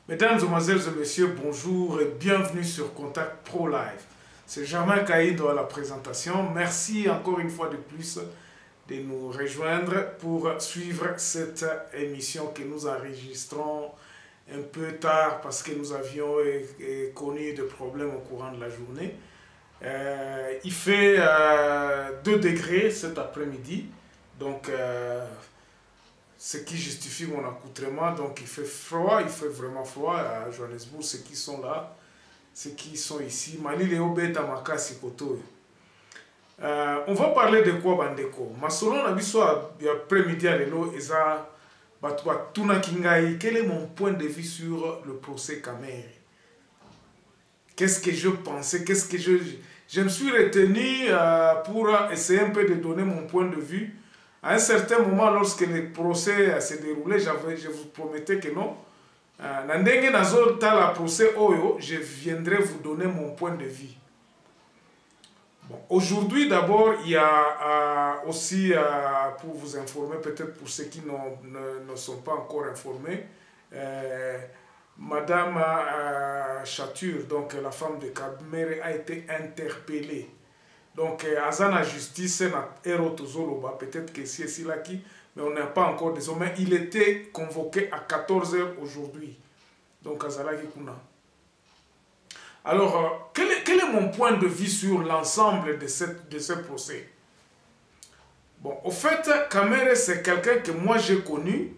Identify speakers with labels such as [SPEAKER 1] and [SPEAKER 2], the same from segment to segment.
[SPEAKER 1] Mesdames, Mesdemoiselles et Messieurs, bonjour et bienvenue sur Contact Pro Live. C'est Germain Caïdo à la présentation. Merci encore une fois de plus de nous rejoindre pour suivre cette émission que nous enregistrons un peu tard parce que nous avions connu des problèmes au courant de la journée. Il fait 2 degrés cet après-midi, donc ce qui justifie mon accoutrement. Donc il fait froid, il fait vraiment froid à Johannesburg. Ceux qui sont là, ceux qui sont ici, on va parler de quoi, Bandeko? Masolon Abiso après-midi à l'élo, quel est mon point de vue sur le procès Kamere? Qu'est-ce que je pensais? Qu'est-ce que je me suis retenu pour essayer un peu de donner mon point de vue. À un certain moment, lorsque le procès s'est déroulé, je vous promettais que non. Je viendrai vous donner mon point de vue. Bon, aujourd'hui, d'abord, il y a aussi, pour vous informer, peut-être pour ceux qui ne sont pas encore informés, Madame Chature, donc la femme de Kamere, a été interpellée. Donc, Azana Justice, peut-être que c'est là qui, mais on n'a pas encore désormais. Il était convoqué à 14 h aujourd'hui. Donc, Azala Kikuna. Alors, quel est mon point de vue sur l'ensemble de ce procès? Bon, au fait, Kamere, c'est quelqu'un que moi j'ai connu.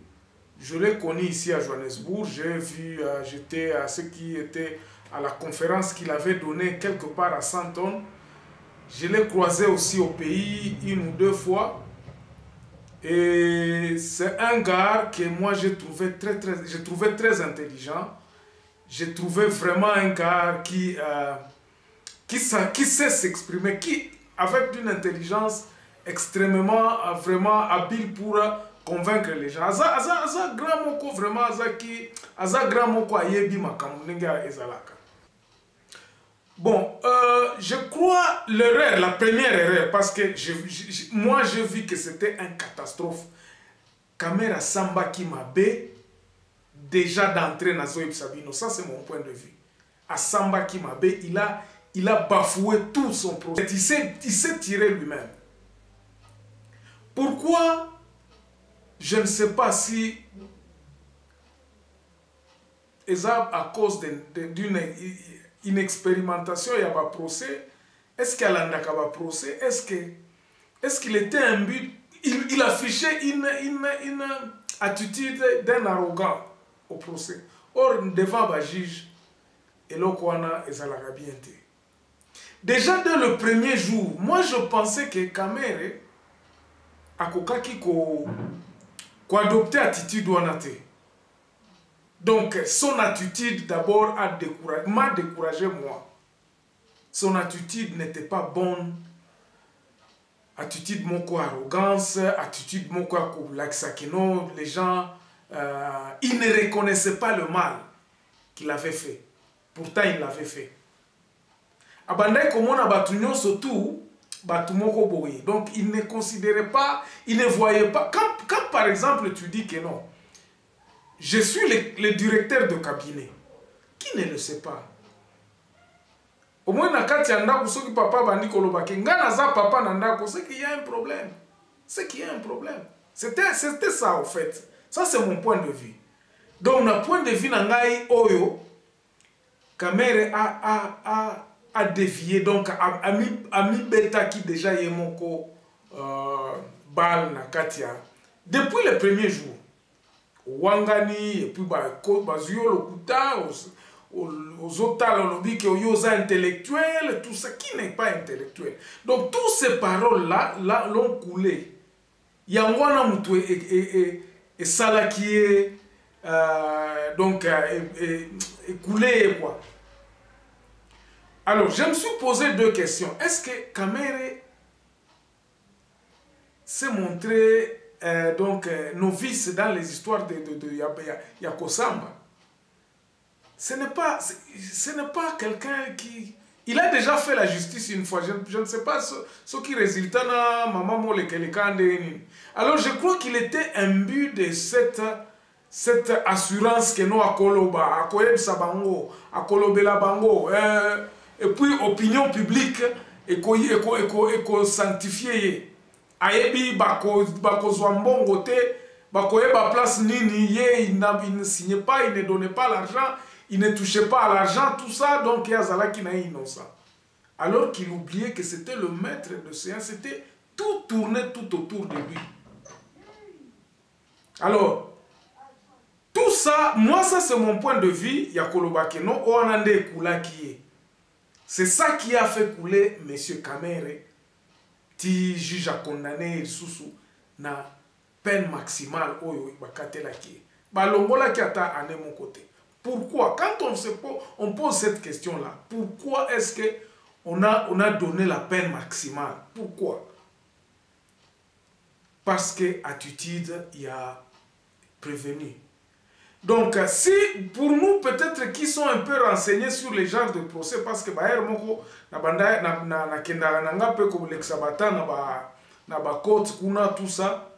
[SPEAKER 1] Je l'ai connu ici à Johannesburg. J'ai vu, j'étais à ceux qui étaient à la conférence qu'il avait donnée quelque part à Santon. Je l'ai croisé aussi au pays 1 ou 2 fois. Et c'est un gars que moi j'ai trouvé très intelligent. J'ai trouvé vraiment un gars qui sait s'exprimer, qui avec une intelligence extrêmement vraiment habile pour convaincre les gens. Aza grand moko vraiment aza grand moko ayebi makamunenga ezalaka. Bon, je crois l'erreur, la première erreur, parce que moi j'ai vu que c'était une catastrophe. Kamere Samba Kimabe, déjà d'entrée dans Zoïb Sabino, ça c'est mon point de vue. À Samba Kimabe, il a bafoué tout son projet. Il s'est tiré lui-même. Pourquoi? Je ne sais pas si à cause d'une expérimentation, il y a un procès. Est-ce qu'il y a un procès? Est-ce qu'il était un but? Il affichait une attitude d'un arrogant au procès. Or, devant le juge, et l'Okwana et Zalagabiente. Déjà dès le premier jour, moi je pensais que Kamere a adopté attitude ouanate. Donc, son attitude d'abord m'a découragé moi. Son attitude n'était pas bonne. Attitude moko arrogance, attitude moko laxakino, les gens, ils ne reconnaissaient pas le mal qu'il avait fait. Pourtant, il l'avait fait. Abandai komona batunyo surtout, batumoko boye. Donc, il ne considérait pas, il ne voyait pas. Quand par exemple, tu dis que non, je suis le directeur de cabinet. Qui ne le sait pas? Au moins, quand il y a un papa bandi kolobake, nganaza papa nandako, c'est qu'il y a un problème. C'est qu'il y a un problème. C'était ça, en fait. Ça, c'est mon point de vue. Donc, un point de vue nangai oyo, Kamere a dévié, donc a mis beta qui déjà y est moko bal na katia. Depuis le premier jour. Wangani, et puis Bazuyo Lokuta, aux autres aux intellectuels, tout ça qui n'est pas intellectuel. Donc, toutes ces paroles-là l'ont coulé. Yangwana Moutou et Salakié, donc, coulé quoi. Alors, je me suis posé 2 questions. Est-ce que Kamere s'est montré donc novice dans les histoires de Yakosamba. Ce n'est pas quelqu'un qui... Il a déjà fait la justice une fois. Je ne sais pas ce qui résultait dans Maman Molekelekande. Alors je crois qu'il était imbu de cette assurance que nous à Koloba, à Koyeb Sabango, à Kolobela Bango, et puis opinion publique, et qu'on sanctifié. Ayebi bako zwambongo te, bako yeba place nini, il ne signait pas, il ne donnait pas l'argent, il ne touchait pas à l'argent, tout ça, donc il y a Zala qui n'a innocent. Alors qu'il oubliait que c'était le maître de séance, c'était tout tourné tout autour de lui. Alors, tout ça, moi ça c'est mon point de vue, Yakoloba Keno, Oanande Koulakie. C'est ça qui a fait couler M. Kamere, qui juge à condamner Soussou na peine maximale, Oyo Bakatelaki. Balongola qui a à mon côté. Pourquoi? Quand on pose cette question-là, pourquoi est-ce qu'on a donné la peine maximale? Pourquoi? Parce que attitude, il y a prévenu. Donc, si pour nous, peut-être qui sont un peu renseignés sur les genres de procès, parce que Bayer Moko, tout ça,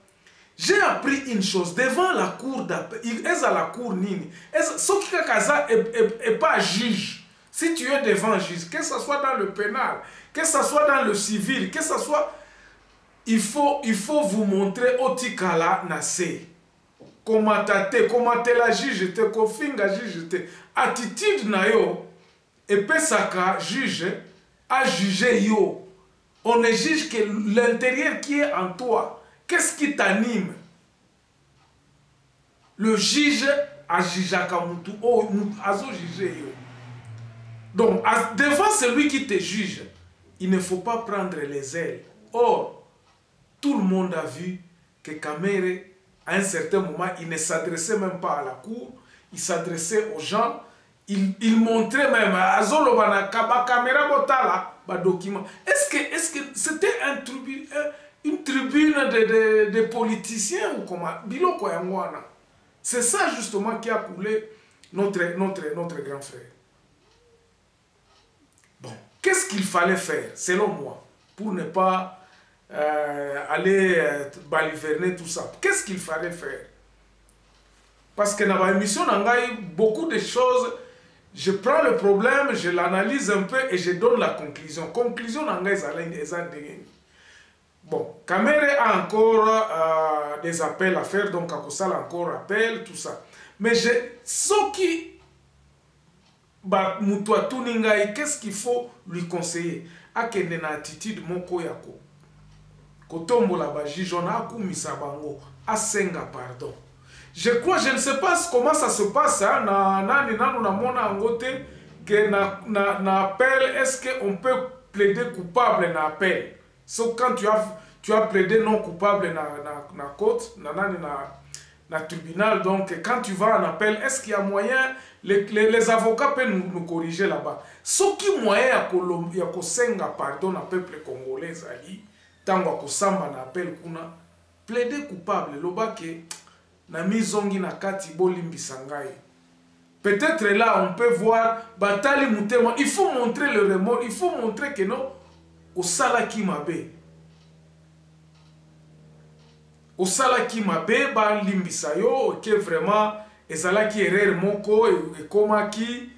[SPEAKER 1] j'ai appris une chose, devant la cour d'appel, est à la cour Nini, ce qui est pas juge. Si tu es devant un juge, que ce soit dans le pénal, que ce soit dans le civil, que ce soit, il faut vous montrer au Tikala Nassé. Comment la juge, kofinga juge, attitude na yo, et pesaka juge, a jugé yo. On ne juge que l'intérieur qui est en toi. Qu'est-ce qui t'anime? Le juge a jugé Kamutu, azo jugé yo. Donc, devant celui qui te juge, il ne faut pas prendre les ailes. Or, tout le monde a vu que Kamere, à un certain moment, il ne s'adressait même pas à la cour, il s'adressait aux gens, il montrait même à Zolobana caméra botala document. Est-ce que c'était une tribune de politiciens ou comment? Biloko Yangwana. C'est ça justement qui a coulé notre grand frère. Bon, qu'est-ce qu'il fallait faire, selon moi, pour ne pas aller baliverner tout ça? Qu'est-ce qu'il fallait faire? Parce que dans l'émission, beaucoup de choses, je prends le problème, je l'analyse un peu et je donne la conclusion. Conclusion, bon, Kamere a encore des appels à faire, donc Akosal a encore appel, tout ça. Mais ce qui... qu'est-ce qu'il faut lui conseiller? Akende na attitude moko yako. Kotombola baji jona akumisa bango asenga pardon. Je crois, je ne sais pas comment ça se passe hein, que na appel, est-ce qu'on peut plaider coupable na appel? Sauf quand tu as plaidé non coupable na côte, na tribunal, donc quand tu vas en appel, est-ce qu'il y a moyen, les avocats peuvent nous corriger là-bas. Ce qui moyen il y a kosenga pardon na peuple congolais ali, tango kosamba na appel kuna, plaider coupable, lobake na mizongi na kati bolimbi sangai. Peut-être là on peut voir batali mutema, il faut montrer le remords, il faut montrer que non au salaki mabe. Au salaki mabe ba limbisa yo que vraiment ezalaki erreur moko et komaki.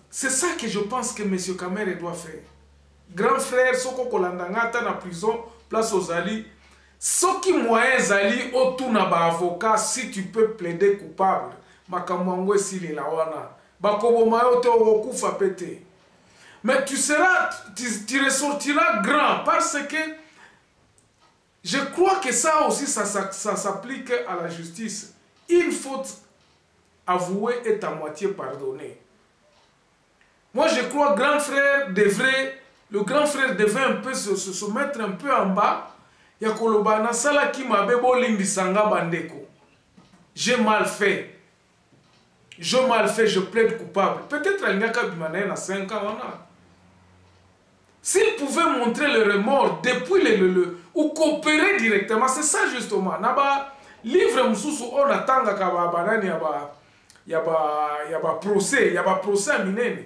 [SPEAKER 1] C'est ça que je pense que M. Kamere doit faire. Grand frère soko kolandangata na prison place aux ali. Ce qui moyen zali autour na ba avocat, si tu peux plaider coupable makamwango esili la wana bakoboma yo te okufa pété. Mais tu ressortiras grand parce que je crois que ça aussi ça s'applique à la justice. Une faute avouée est à moitié pardonnée. Moi je crois le grand frère devait un peu se mettre un peu en bas. Yakolobana salaki mabebo limbisanga bandeko. J'ai mal fait. Je plaide coupable. Peut-être qu'il n'y a qu'à 5 ans. S'ils pouvaient montrer le remords depuis ou coopérer directement, c'est ça justement. Naba livre mususu on atanga kaba banani yaba procès à minene.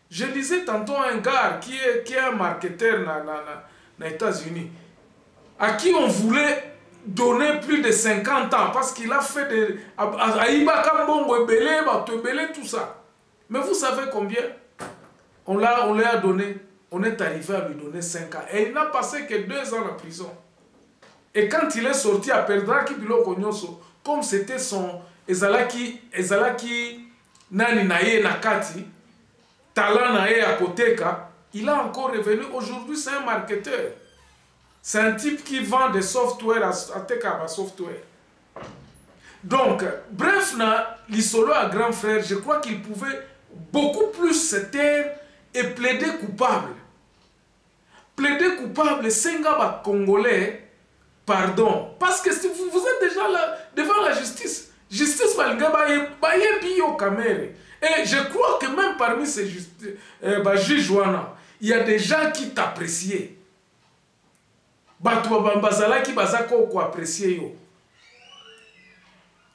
[SPEAKER 1] Je lisais tantôt un gars qui est un marketeur na États-Unis, à qui on voulait donner plus de 50 ans parce qu'il a fait des tout ça. Mais vous savez combien on lui a donné? On est arrivé à lui donner 5 ans. Et il n'a passé que 2 ans en prison. Et quand il est sorti à Perdraki Biloko Nyonso, comme c'était son ezalaki nani naye nakati, talent naye à Koteka, il a encore revenu. Aujourd'hui, c'est un marketeur. C'est un type qui vend des softwares à Tekaba Software. Donc, bref, l'isolo à grand frère, je crois qu'il pouvait beaucoup plus se taire et plaider coupable. Plaider coupable, c'est un Congolais, pardon. Parce que si vous êtes déjà là, devant la justice. Justice, et je crois que même parmi ces juges, il y a des gens qui t'apprécient.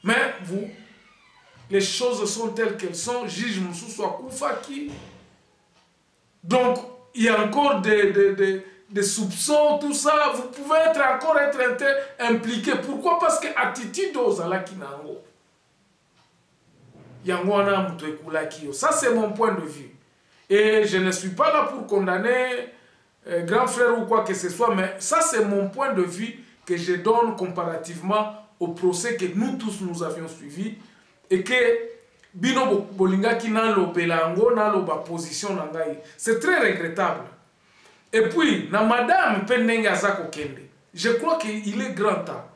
[SPEAKER 1] Mais vous, les choses sont telles qu'elles sont. Juge Moussou Koufaki. Donc, il y a encore des soupçons, tout ça. Vous pouvez encore être impliqué. Pourquoi? Parce que attitude aux Alakinango. Ça, c'est mon point de vue. Et je ne suis pas là pour condamner grand frère ou quoi que ce soit, mais ça, c'est mon point de vue que je donne comparativement au procès que nous tous nous avions suivi et que Bino Bolingaki n'a l'obelango, n'a l'oba position nangai. C'est très regrettable. Et puis, na madame Penenga Zako Kende, je crois qu'il est grand temps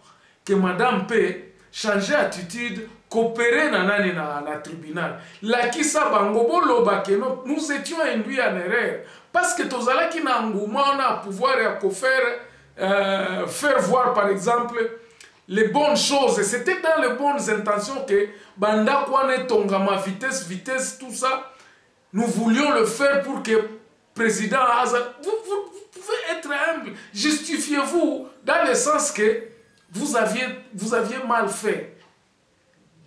[SPEAKER 1] que madame peut changer d'attitude, coopérer na tribunal. La kisa bango boloba que nous étions induits en erreur. Parce que tozala ki na ngouma on a pouvoir faire voir par exemple les bonnes choses. C'était dans les bonnes intentions que banda kwane tongama vitesse tout ça. Nous voulions le faire pour que président Azad, vous pouvez être humble. Justifiez-vous dans le sens que vous aviez mal fait.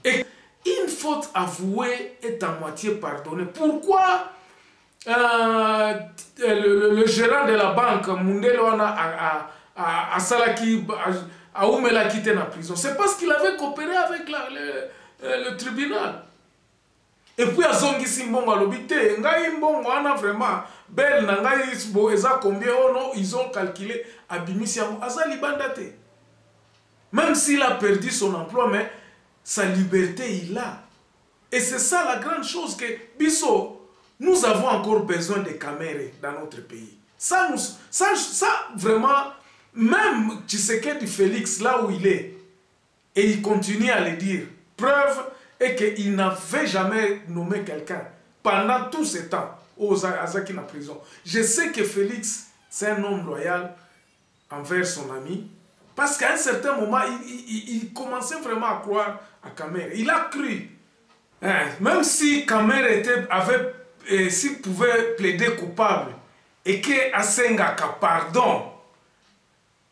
[SPEAKER 1] Et une faute avouée est à moitié pardonnée. Pourquoi le gérant de la banque, Mundelo, a Salaki, a Oumela quitté la prison? C'est parce qu'il avait coopéré avec le tribunal. Et puis, à Zongi Simbongo, à l'obité, Ngaï Mbongo, on a vraiment belle, Nangaï Isbo, Eza combien, ils ont calculé à Bimisiamo, Azali Bandate. Même s'il a perdu son emploi, mais sa liberté, il a. Et c'est ça la grande chose que, Bisso, nous avons encore besoin de caméras dans notre pays. Ça, vraiment, même Tshisekedi Félix, là où il est, et il continue à le dire, preuve est qu'il n'avait jamais nommé quelqu'un pendant tout ce temps aux Azaki en prison. Je sais que Félix, c'est un homme loyal envers son ami, parce qu'à un certain moment, il commençait vraiment à croire à Kamer. Il a cru. Hein, même si Kamer s'il pouvait plaider coupable et que Asenga pardon,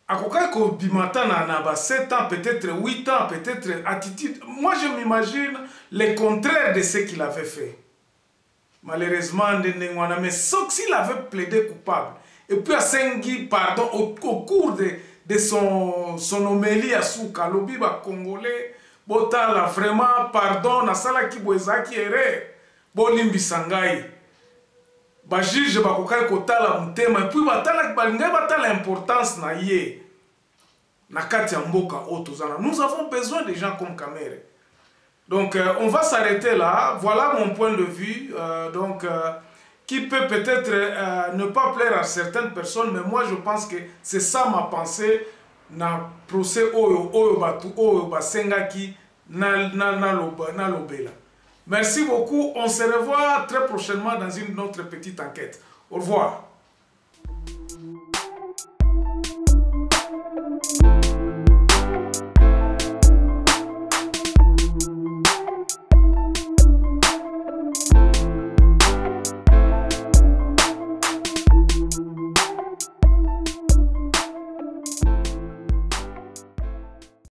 [SPEAKER 1] à Kokako Bimata n'a 7 ans, peut-être 8 ans, peut-être attitude. Moi, je m'imagine le contraire de ce qu'il avait fait. Malheureusement, mais sauf s'il avait plaidé coupable. Et puis Asengi, pardon, au cours de son homélie à Souka, l'Obiba congolais, Botala, vraiment, pardon, Nasala Kibwezaki ere, Bolimbi Sangai. Bajige Bakokai Kotala Mutema, et puis batala l'importance na ye. Nakati Mboka Otozana. Nous avons besoin de gens comme Kamere. Donc, on va s'arrêter là. Voilà mon point de vue. Qui peut peut-être ne pas plaire à certaines personnes, mais moi je pense que c'est ça ma pensée na procès Oyo Basengaki na lobela. Merci beaucoup, on se revoit très prochainement dans une autre petite enquête. Au revoir.